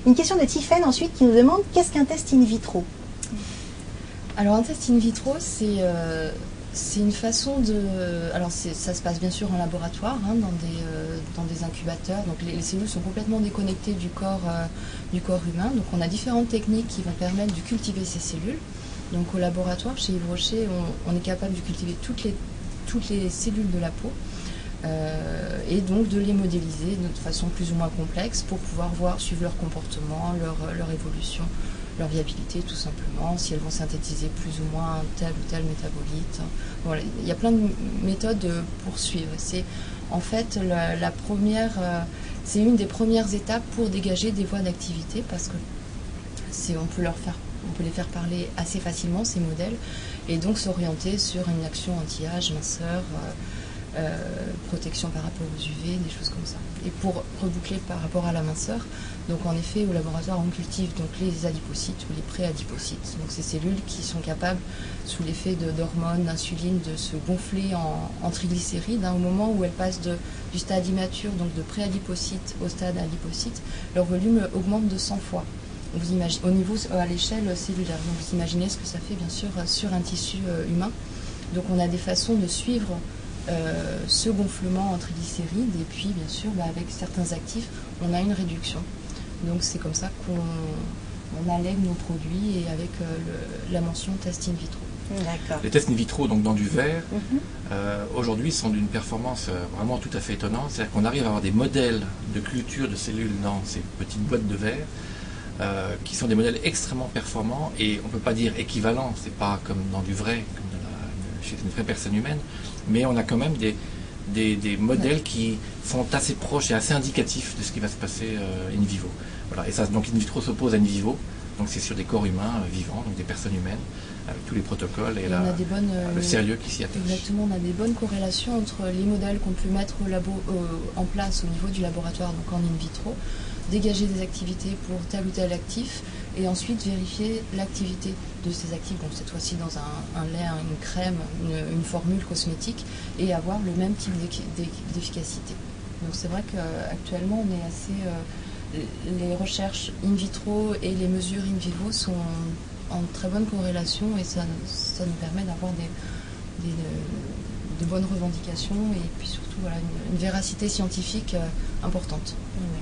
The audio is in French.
Une question de Tiffaine ensuite qui nous demande qu'est-ce qu'un test in vitro? Alors un test in vitro, c'est une façon de... Alors ça se passe bien sûr en laboratoire, hein, dans des incubateurs. Donc les cellules sont complètement déconnectées du corps humain. Donc on a différentes techniques qui vont permettre de cultiver ces cellules. Donc au laboratoire, chez Yves Rocher, on est capable de cultiver toutes les cellules de la peau. Et donc de les modéliser de façon plus ou moins complexe pour pouvoir suivre leur comportement, leur évolution, leur viabilité tout simplement, si elles vont synthétiser plus ou moins tel ou tel métabolite. Voilà, il y a plein de méthodes pour suivre. C'est en fait la première, c'est une des premières étapes pour dégager des voies d'activité parce que on peut les faire parler assez facilement ces modèles et donc s'orienter sur une action anti-âge, minceur, protection par rapport aux UV, des choses comme ça. Et pour reboucler par rapport à la minceur, donc en effet au laboratoire on cultive donc les adipocytes ou les pré-adipocytes, donc ces cellules qui sont capables sous l'effet d'hormones, d'insuline, de se gonfler en triglycérides, hein, au moment où elles passent du stade immature, donc de pré-adipocyte au stade adipocyte, leur volume augmente de 100 fois. Vous imaginez, à l'échelle cellulaire, donc vous imaginez ce que ça fait bien sûr sur un tissu humain. Donc on a des façons de suivre ce gonflement en triglycérides et puis bien sûr avec certains actifs on a une réduction, donc c'est comme ça qu'on allègue nos produits et avec la mention test in vitro. D'accord. Les tests in vitro donc dans du verre aujourd'hui sont d'une performance vraiment tout à fait étonnante, c'est-à-dire qu'on arrive à avoir des modèles de culture de cellules dans ces petites boîtes de verre qui sont des modèles extrêmement performants et on ne peut pas dire équivalent, c'est pas comme dans du vrai, comme chez une vraie personne humaine, mais on a quand même des modèles qui sont assez proches et assez indicatifs de ce qui va se passer in vivo. Voilà. Et ça, donc in vitro s'oppose à in vivo, donc c'est sur des corps humains vivants, donc des personnes humaines, avec tous les protocoles et le sérieux qui s'y attache. Exactement, on a des bonnes corrélations entre les modèles qu'on peut mettre en place au niveau du laboratoire, donc en in vitro, dégager des activités pour tel ou tel actif, et ensuite vérifier l'activité de ces actifs, donc cette fois-ci dans un lait, une crème, une formule cosmétique, et avoir le même type d'efficacité. Donc c'est vrai qu'actuellement on est assez... les recherches in vitro et les mesures in vivo sont en très bonne corrélation et ça nous permet d'avoir de bonnes revendications et puis surtout voilà, une véracité scientifique importante. Oui.